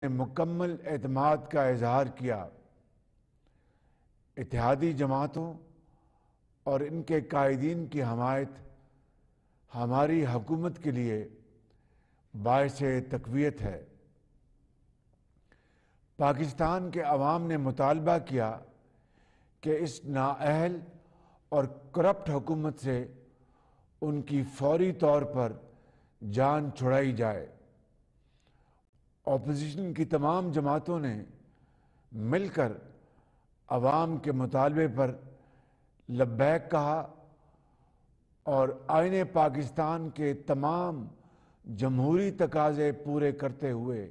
نے مکمل اعتماد کا اظہار کیا۔ اتحادی جماعتوں اور ان کے قائدین کی حمایت ہماری حکومت کے لیے باعث تقویت ہے۔ پاکستان کے عوام نے مطالبہ کیا کہ اس نااہل اور کرپٹ حکومت سے ان کی فوری طور پر جان چھڑائی جائے۔ اپوزیشن کی تمام جماعتوں نے مل کر عوام کے مطالبے پر لبیک کہا اور آئین پاکستان کے تمام جمہوری تقاضے پورے کرتے ہوئے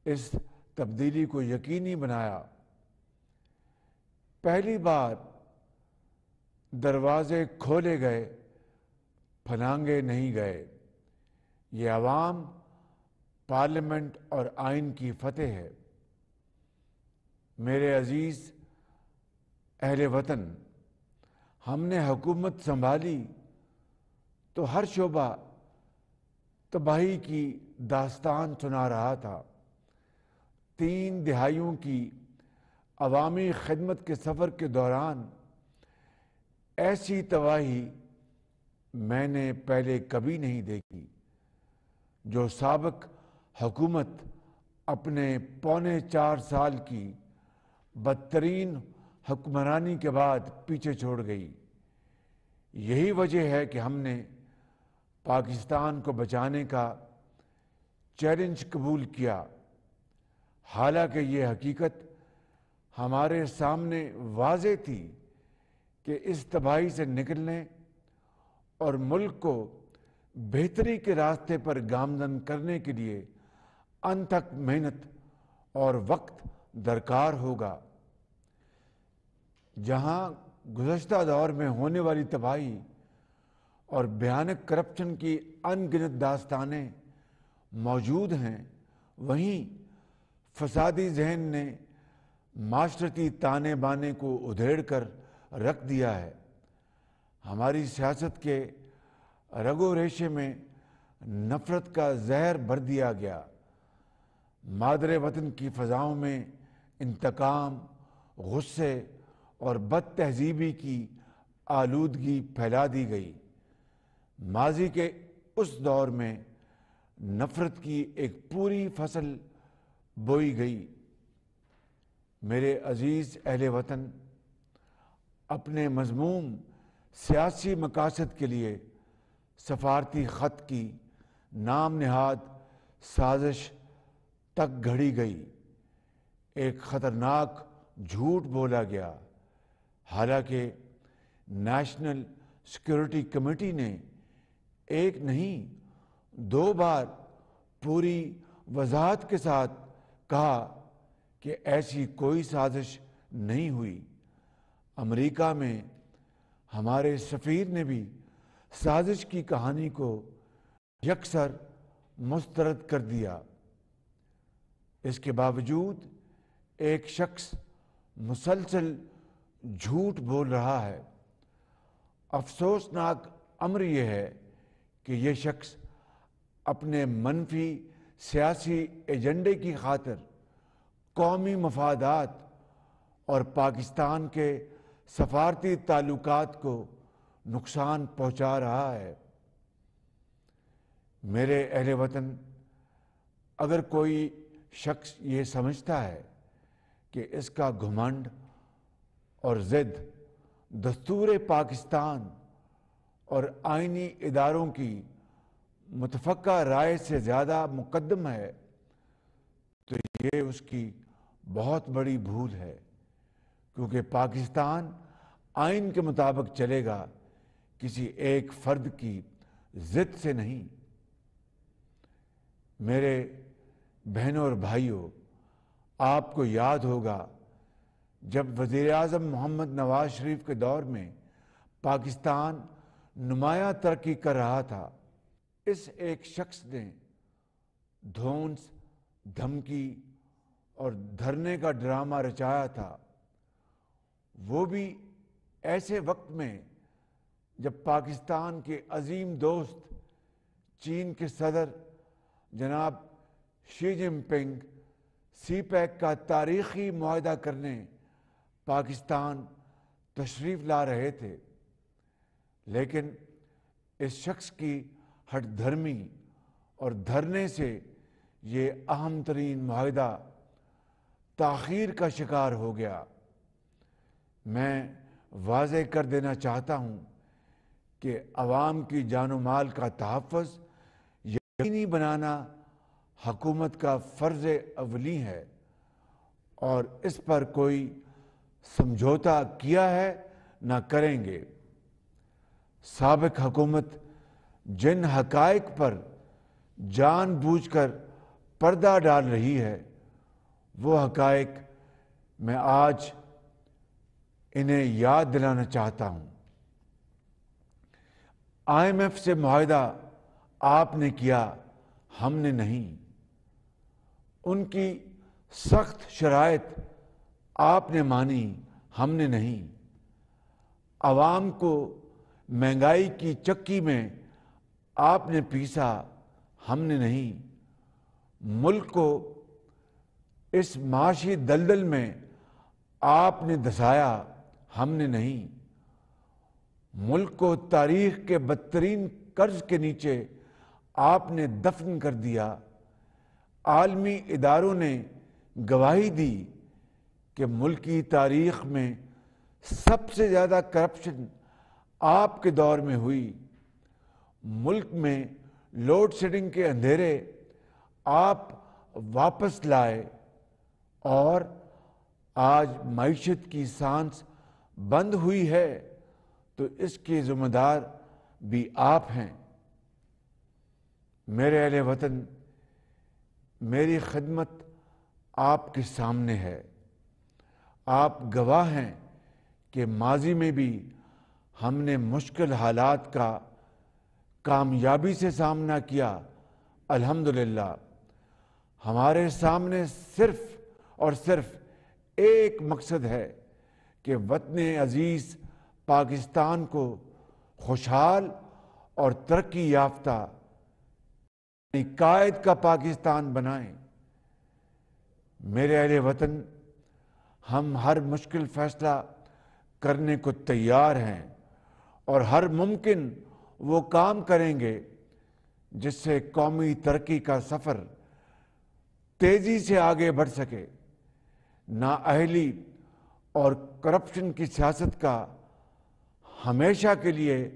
اس تبدیلی کو یقینی بنایا۔ پہلی بار دروازے کھولے گئے، پھلانگے نہیں گئے۔ یہ عوام، پارلیمنٹ اور آئین کی فتح ہے۔ میرے عزیز اہل وطن، ہم نے حکومت سنبھالی تو ہر شعبہ تباہی کی داستان سنا رہا تھا۔ 3 دہائیوں کی عوامی خدمت کے سفر کے دوران ایسی تباہی میں نے پہلے کبھی نہیں دیکھی، جو سابق حکومت اپنے پونے 4 سال کی بدترین حکمرانی کے بعد پیچھے چھوڑ گئی۔ یہی وجہ ہے کہ ہم نے پاکستان کو بچانے کا چیلنج قبول کیا، حالانکہ یہ حقیقت ہمارے سامنے واضح تھی کہ اس تباہی سے نکلنے اور ملک کو بہتری کے راستے پر گامزن کرنے کے لیے انتھک محنت اور وقت درکار ہوگا۔ جہاں گزشتہ دور میں ہونے والی تباہی اور بھیانک کرپشن کی ان گنت داستانیں موجود ہیں، وہیں فسادی ذہن نے معاشرتی تانے بانے کو ادھیڑ کر رکھ دیا ہے۔ ہماری سیاست کے رگ و ریشے میں نفرت کا زہر بھر دیا گیا۔ مادر وطن کی فضاؤں میں انتقام، غصے اور بد تہذیبی کی آلودگی پھیلا دی گئی۔ ماضی کے اس دور میں نفرت کی ایک پوری فصل بوئی گئی۔ میرے عزیز اہل وطن، اپنے مذموم سیاسی مقاصد کے لیے سفارتی خط کی نام نہاد سازش تک گھڑی گئی۔ ایک خطرناک جھوٹ بولا گیا، حالانکہ نیشنل سیکورٹی کمیٹی نے ایک نہیں 2 بار پوری وضاحت کے ساتھ کہا کہ ایسی کوئی سازش نہیں ہوئی۔ امریکہ میں ہمارے سفیر نے بھی سازش کی کہانی کو یکسر مسترد کر دیا۔ اس کے باوجود ایک شخص مسلسل جھوٹ بول رہا ہے۔ افسوسناک امر یہ ہے کہ یہ شخص اپنے منفی سیاسی ایجنڈے کی خاطر قومی مفادات اور پاکستان کے سفارتی تعلقات کو نقصان پہنچا رہا ہے۔ میرے اہل وطن، اگر کوئی شخص یہ سمجھتا ہے کہ اس کا گھمنڈ اور ضد دستور پاکستان اور آئینی اداروں کی متفقہ رائے سے زیادہ مقدم ہے، تو یہ اس کی بہت بڑی بھول ہے، کیونکہ پاکستان آئین کے مطابق چلے گا، کسی ایک فرد کی ضد سے نہیں۔ میرے بہنوں اور بھائیوں، آپ کو یاد ہوگا جب وزیر اعظم محمد نواز شریف کے دور میں پاکستان نمایاں ترقی کر رہا تھا، اس ایک شخص نے دھونس، دھمکی اور دھرنے کا ڈرامہ رچایا تھا، وہ بھی ایسے وقت میں جب پاکستان کے عظیم دوست چین کے صدر جناب شی جن پنگ سی پیک کا تاریخی معاہدہ کرنے پاکستان تشریف لا رہے تھے، لیکن اس شخص کی ہٹ دھرمی اور دھرنے سے یہ اہم ترین معاہدہ تاخیر کا شکار ہو گیا۔ میں واضح کر دینا چاہتا ہوں کہ عوام کی جان و مال کا تحفظ یقینی بنانا حکومت کا فرض اولی ہے، اور اس پر کوئی سمجھوتا کیا ہے نہ کریں گے۔ سابق حکومت جن حقائق پر جان بوجھ کر پردہ ڈال رہی ہے، وہ حقائق میں آج انہیں یاد دلانا چاہتا ہوں۔ IMF سے معاہدہ آپ نے کیا، ہم نے نہیں۔ ان کی سخت شرائط آپ نے مانی، ہم نے نہیں۔ عوام کو مہنگائی کی چکی میں آپ نے پیسا، ہم نے نہیں۔ ملک کو اس معاشی دلدل میں آپ نے دھسایا، ہم نے نہیں۔ ملک کو تاریخ کے بدترین قرض کے نیچے آپ نے دفن کر دیا۔ عالمی اداروں نے گواہی دی کہ ملکی تاریخ میں سب سے زیادہ کرپشن آپ کے دور میں ہوئی۔ ملک میں لوڈ شیڈنگ کے اندھیرے آپ واپس لائے، اور آج معیشت کی سانس بند ہوئی ہے تو اس کے ذمہ دار بھی آپ ہیں۔ میرے اہل وطن، میری خدمت آپ کے سامنے ہے۔ آپ گواہ ہیں کہ ماضی میں بھی ہم نے مشکل حالات کا کامیابی سے سامنا کیا۔ الحمدللہ ہمارے سامنے صرف اور صرف ایک مقصد ہے کہ وطن عزیز پاکستان کو خوشحال اور ترقی یافتہ قائد کا پاکستان بنائیں۔ میرے اہل وطن، ہم ہر مشکل فیصلہ کرنے کو تیار ہیں اور ہر ممکن وہ کام کریں گے جس سے قومی ترقی کا سفر تیزی سے آگے بڑھ سکے، نااہلی اور کرپشن کی سیاست کا ہمیشہ کے لیے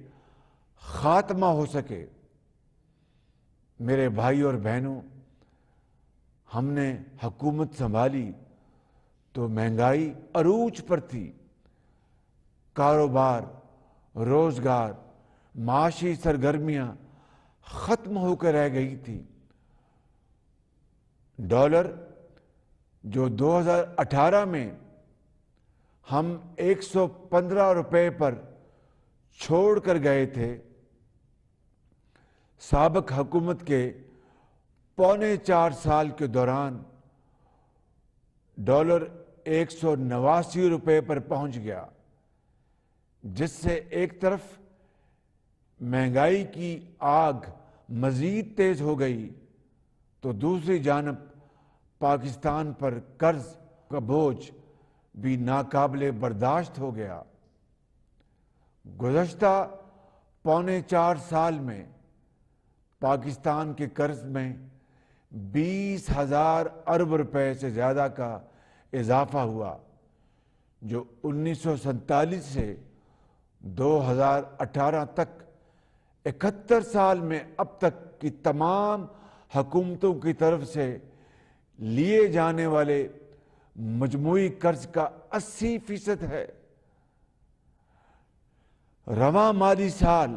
خاتمہ ہو سکے۔ میرے بھائی اور بہنوں، ہم نے حکومت سنبھالی تو مہنگائی عروج پر تھی۔ کاروبار، روزگار، معاشی سرگرمیاں ختم ہو کر رہ گئی تھی۔ ڈالر جو 2018 میں ہم 115 روپے پر چھوڑ کر گئے تھے، سابق حکومت کے پونے 4 سال کے دوران ڈالر 189 روپے پر پہنچ گیا، جس سے ایک طرف مہنگائی کی آگ مزید تیز ہو گئی تو دوسری جانب پاکستان پر قرض کا بوجھ بھی ناقابل برداشت ہو گیا۔ گزشتہ پونے 4 سال میں پاکستان کے قرض میں 20,000 ارب روپے سے زیادہ کا اضافہ ہوا، جو 1947 سے 2018 تک 71 سال میں اب تک کی تمام حکومتوں کی طرف سے لیے جانے والے مجموعی قرض کا 80% ہے۔ رواں مالی سال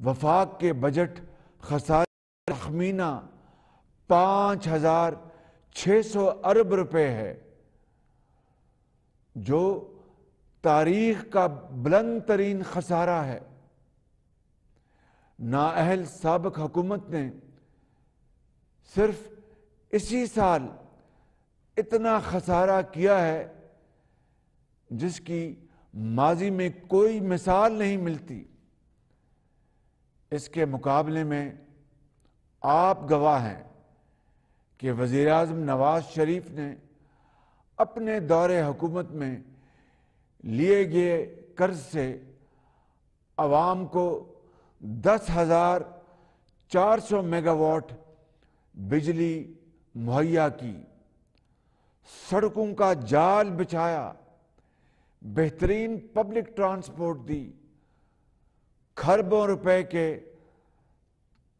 وفاق کے بجٹ خسارے تخمینہ 5,600 ارب روپے ہے، جو تاریخ کا بلند ترین خسارہ ہے۔ نااہل سابق حکومت نے صرف اسی سال اتنا خسارہ کیا ہے جس کی ماضی میں کوئی مثال نہیں ملتی۔ اس کے مقابلے میں آپ گواہ ہیں کہ وزیر اعظم نواز شریف نے اپنے دور حکومت میں لیے گئے قرض سے عوام کو 10,400 میگا واٹ بجلی مہیا کی، سڑکوں کا جال بچھایا، بہترین پبلک ٹرانسپورٹ دی، کھربوں روپے کے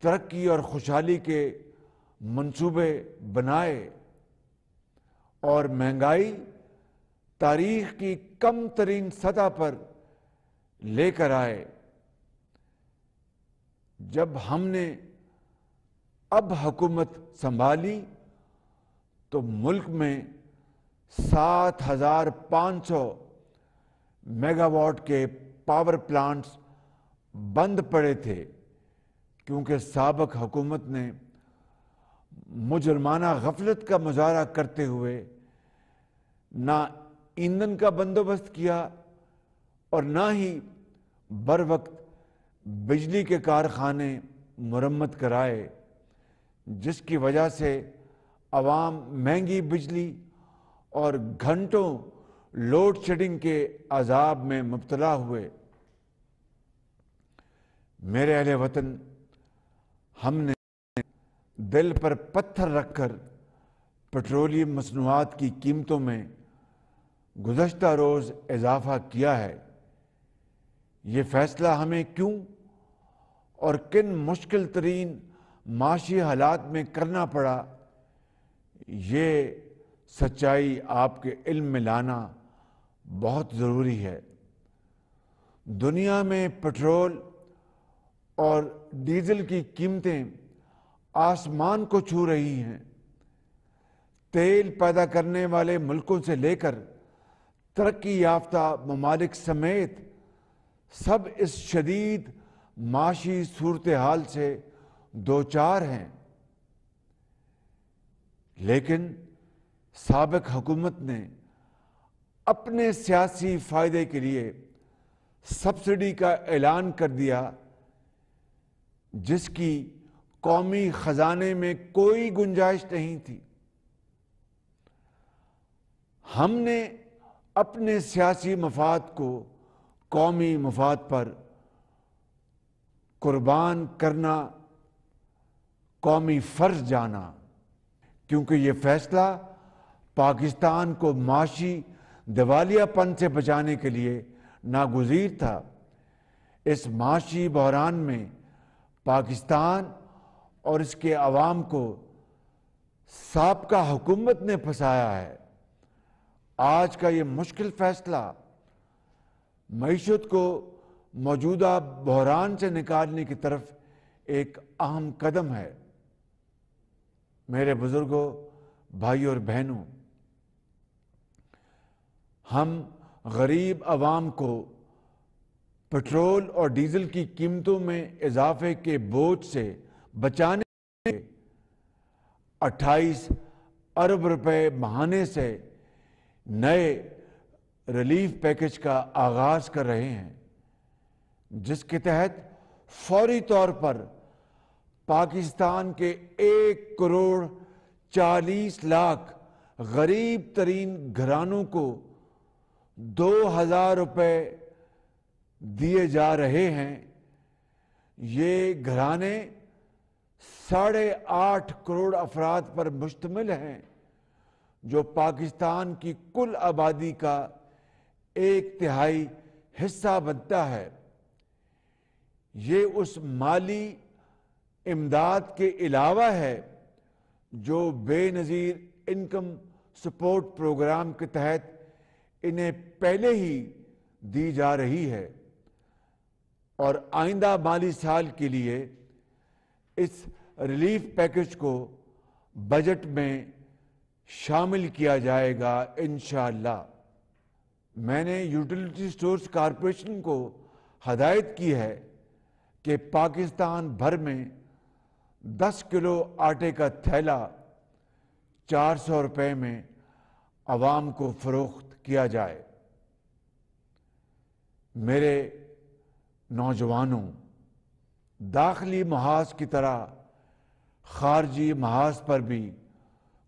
ترقی اور خوشحالی کے منصوبے بنائے، اور مہنگائی تاریخ کی کم ترین سطح پر لے کر آئے۔ جب ہم نے اب حکومت سنبھالی تو ملک میں 7,500 میگا واٹ کے پاور پلانٹس بند پڑے تھے، کیونکہ سابق حکومت نے مجرمانہ غفلت کا مظاہرہ کرتے ہوئے نہ ایندھن کا بندوبست کیا اور نہ ہی بروقت بجلی کے کارخانے مرمت کرائے، جس کی وجہ سے عوام مہنگی بجلی اور گھنٹوں لوڈ شیڈنگ کے عذاب میں مبتلا ہوئے۔ میرے اہل وطن، ہم نے دل پر پتھر رکھ کر پیٹرولیم مصنوعات کی قیمتوں میں گزشتہ روز اضافہ کیا ہے۔ یہ فیصلہ ہمیں کیوں اور کن مشکل ترین معاشی حالات میں کرنا پڑا، یہ سچائی آپ کے علم میں لانا بہت ضروری ہے۔ دنیا میں پٹرول اور ڈیزل کی قیمتیں آسمان کو چھو رہی ہیں۔ تیل پیدا کرنے والے ملکوں سے لے کر ترقی یافتہ ممالک سمیت سب اس شدید معاشی صورتحال سے دوچار ہیں، لیکن سابق حکومت نے اپنے سیاسی فائدے کے لیے سبسڈی کا اعلان کر دیا، جس کی قومی خزانے میں کوئی گنجائش نہیں تھی۔ ہم نے اپنے سیاسی مفاد کو قومی مفاد پر قربان کرنا قومی فرض جانا، کیونکہ یہ فیصلہ پاکستان کو معاشی دیوالیہ پن سے بچانے کے لیے ناگزیر تھا۔ اس معاشی بحران میں پاکستان اور اس کے عوام کو سابقہ حکومت نے پھنسایا ہے۔ آج کا یہ مشکل فیصلہ معیشت کو موجودہ بحران سے نکالنے کی طرف ایک اہم قدم ہے۔ میرے بزرگوں، بھائیوں اور بہنوں، ہم غریب عوام کو پٹرول اور ڈیزل کی قیمتوں میں اضافے کے بوجھ سے بچانے کے لیے 28 ارب روپے ماہانے سے نئے ریلیف پیکج کا آغاز کر رہے ہیں، جس کے تحت فوری طور پر پاکستان کے 1,40,00,000 غریب ترین گھرانوں کو 2,000 روپے دیے جا رہے ہیں۔ یہ گھرانے 8.5 کروڑ افراد پر مشتمل ہیں، جو پاکستان کی کل آبادی کا 1/3 حصہ بنتا ہے۔ یہ اس مالی امداد کے علاوہ ہے جو بے نظیر انکم سپورٹ پروگرام کے تحت انہیں پہلے ہی دی جا رہی ہے، اور آئندہ مالی سال کے لیے اس ریلیف پیکج کو بجٹ میں شامل کیا جائے گا انشاءاللہ۔ میں نے یوٹیلیٹی سٹورز کارپوریشن کو ہدایت کی ہے کہ پاکستان بھر میں 10 کلو آٹے کا تھیلا 400 روپے میں عوام کو فروخت کیا جائے۔ میرے نوجوانوں، داخلی محاذ کی طرح خارجی محاذ پر بھی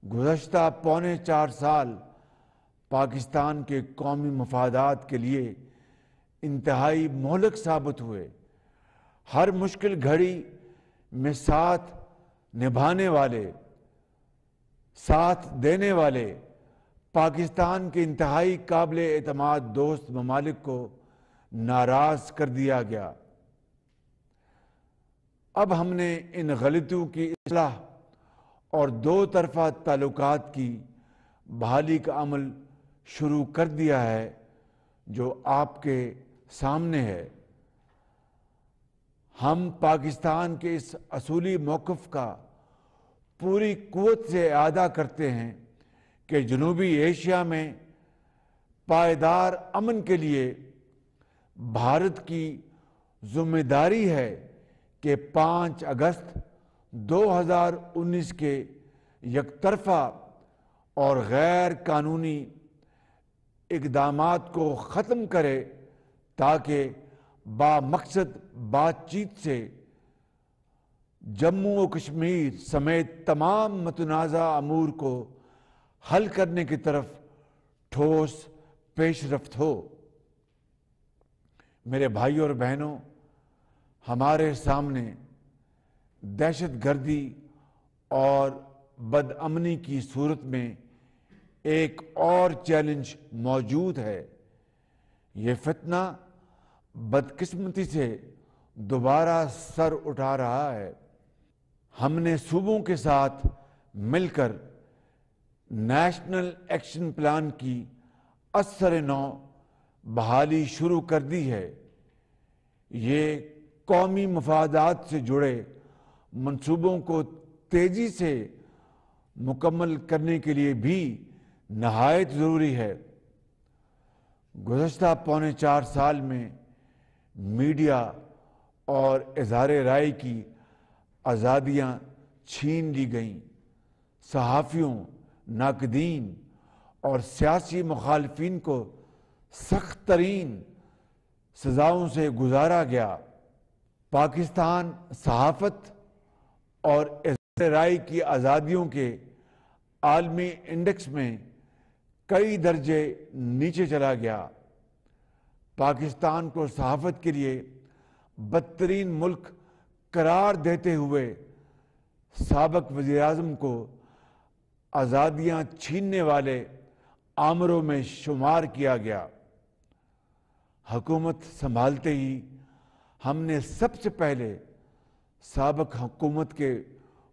گزشتہ پونے 4 سال پاکستان کے قومی مفادات کے لیے انتہائی مہلک ثابت ہوئے۔ ہر مشکل گھڑی میں ساتھ نبھانے والے، ساتھ دینے والے پاکستان کے انتہائی قابل اعتماد دوست ممالک کو ناراض کر دیا گیا۔ اب ہم نے ان غلطیوں کی اصلاح اور دو طرفہ تعلقات کی بحالی کا عمل شروع کر دیا ہے، جو آپ کے سامنے ہے۔ ہم پاکستان کے اس اصولی موقف کا پوری قوت سے اعادہ کرتے ہیں کہ جنوبی ایشیا میں پائیدار امن کے لیے بھارت کی ذمہ داری ہے کہ 5 اگست 2019 کے یک طرفہ اور غیر قانونی اقدامات کو ختم کرے، تاکہ بامقصد بات چیت سے جموں و کشمیر سمیت تمام متنازع امور کو حل کرنے کی طرف ٹھوس پیش رفت ہو۔ میرے بھائیوں اور بہنوں، ہمارے سامنے دہشت گردی اور بدامنی کی صورت میں ایک اور چیلنج موجود ہے۔ یہ فتنہ بدقسمتی سے دوبارہ سر اٹھا رہا ہے۔ ہم نے صوبوں کے ساتھ مل کر نیشنل ایکشن پلان کی اثر نو بحالی شروع کر دی ہے۔ یہ قومی مفادات سے جڑے منصوبوں کو تیزی سے مکمل کرنے کے لیے بھی نہایت ضروری ہے۔ گزشتہ پونے 4 سال میں میڈیا اور اظہار رائے کی آزادیاں چھین لی گئیں۔ صحافیوں، ناقدین اور سیاسی مخالفین کو سخت ترین سزاؤں سے گزارا گیا۔ پاکستان صحافت اور اظہار رائے کی آزادیوں کے عالمی انڈیکس میں کئی درجے نیچے چلا گیا۔ پاکستان کو صحافت کے لیے بدترین ملک قرار دیتے ہوئے سابق وزیر اعظم کو آزادیاں چھیننے والے آمروں میں شمار کیا گیا۔ حکومت سنبھالتے ہی ہم نے سب سے پہلے سابق حکومت کے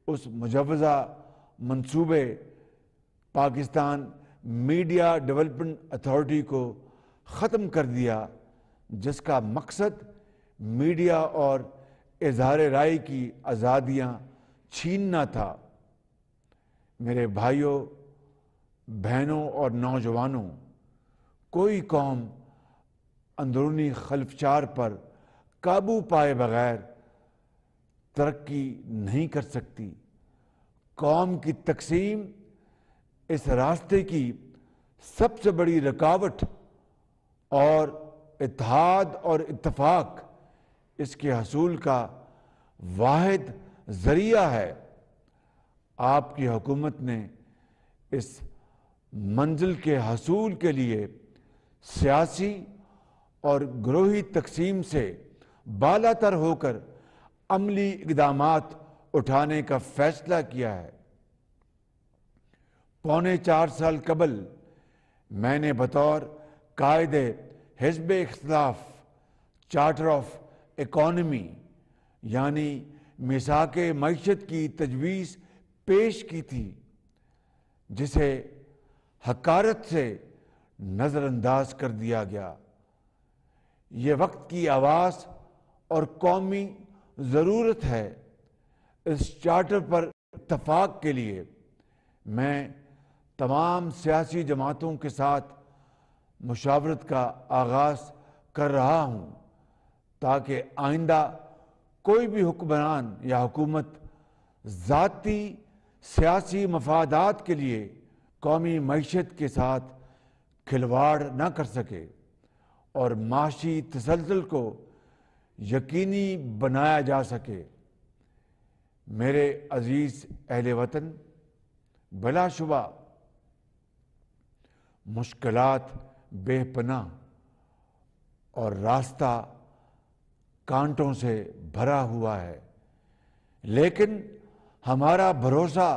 اس مجوزہ منصوبے پاکستان میڈیا ڈیولپمنٹ اتھارٹی کو ختم کر دیا، جس کا مقصد میڈیا اور اظہار رائے کی آزادیاں چھیننا تھا۔ میرے بھائیوں، بہنوں اور نوجوانوں، کوئی قوم اندرونی خلفشار پر قابو پائے بغیر ترقی نہیں کر سکتی۔ قوم کی تقسیم اس راستے کی سب سے بڑی رکاوٹ اور اتحاد اور اتفاق اس کے حصول کا واحد ذریعہ ہے۔ آپ کی حکومت نے اس منزل کے حصول کے لیے سیاسی اور گروہی تقسیم سے بالا تر ہو کر عملی اقدامات اٹھانے کا فیصلہ کیا ہے۔ پونے 4 سال قبل میں نے بطور قائد حزب اختلاف چارٹر آف اکانومی یعنی میثاق معیشت کی تجویز پیش کی تھی، جسے حقارت سے نظر انداز کر دیا گیا۔ یہ وقت کی آواز اور قومی ضرورت ہے۔ اس چارٹر پر اتفاق کے لیے میں تمام سیاسی جماعتوں کے ساتھ مشاورت کا آغاز کر رہا ہوں، تاکہ آئندہ کوئی بھی حکمران یا حکومت ذاتی سیاسی مفادات کے لیے قومی معیشت کے ساتھ کھلواڑ نہ کر سکے اور معاشی تسلسل کو یقینی بنایا جا سکے۔ میرے عزیز اہل وطن، بلا شبہ مشکلات بے پناہ اور راستہ کانٹوں سے بھرا ہوا ہے، لیکن ہمارا بھروسہ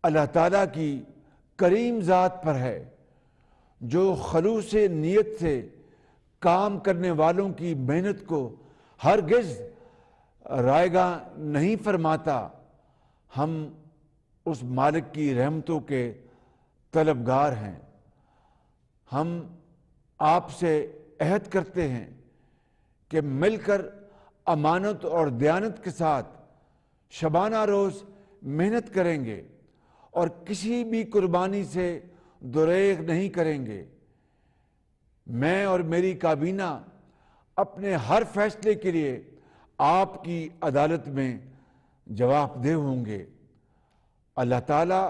اللہ تعالیٰ کی کریم ذات پر ہے، جو خلوص نیت سے کام کرنے والوں کی محنت کو ہرگز رائیگاں نہیں فرماتا۔ ہم اس مالک کی رحمتوں کے طلبگار ہیں۔ ہم آپ سے عہد کرتے ہیں کہ مل کر امانت اور دیانت کے ساتھ شبانہ روز محنت کریں گے اور کسی بھی قربانی سے دریغ نہیں کریں گے۔ میں اور میری کابینہ اپنے ہر فیصلے کے لیے آپ کی عدالت میں جواب دہ ہوں گے۔ اللہ تعالیٰ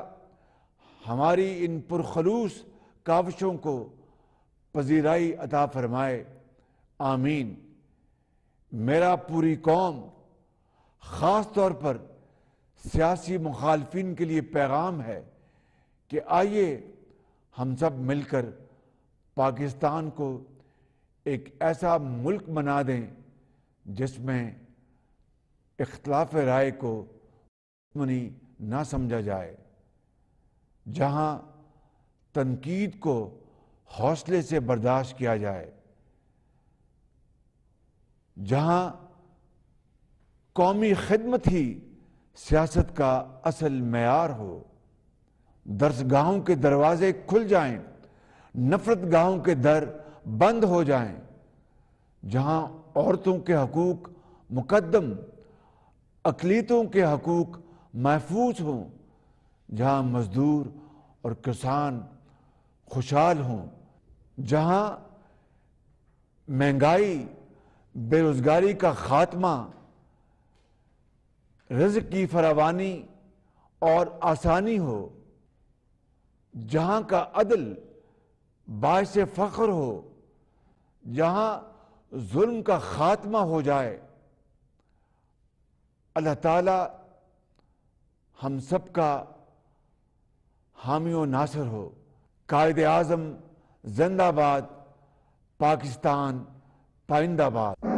ہماری ان پرخلوص کاوشوں کو پذیرائی عطا فرمائے، آمین۔ میرا پوری قوم، خاص طور پر سیاسی مخالفین کے لیے پیغام ہے کہ آئیے ہم سب مل کر پاکستان کو ایک ایسا ملک بنا دیں جس میں اختلاف رائے کو دشمنی نہ سمجھا جائے، جہاں تنقید کو حوصلے سے برداشت کیا جائے، جہاں قومی خدمت ہی سیاست کا اصل معیار ہو۔ درسگاہوں کے دروازے کھل جائیں، نفرت گاہوں کے در بند ہو جائیں، جہاں عورتوں کے حقوق مقدم، اقلیتوں کے حقوق محفوظ ہوں، جہاں مزدور اور کسان خوشحال ہوں، جہاں مہنگائی، بے روزگاری کا خاتمہ، رزق کی فراوانی اور آسانی ہو، جہاں کا عدل باعث فخر ہو، جہاں ظلم کا خاتمہ ہو جائے۔ اللہ تعالی ہم سب کا حامی و ناصر ہو۔ قائد اعظم زندہ باد، پاکستان پائندہ باد۔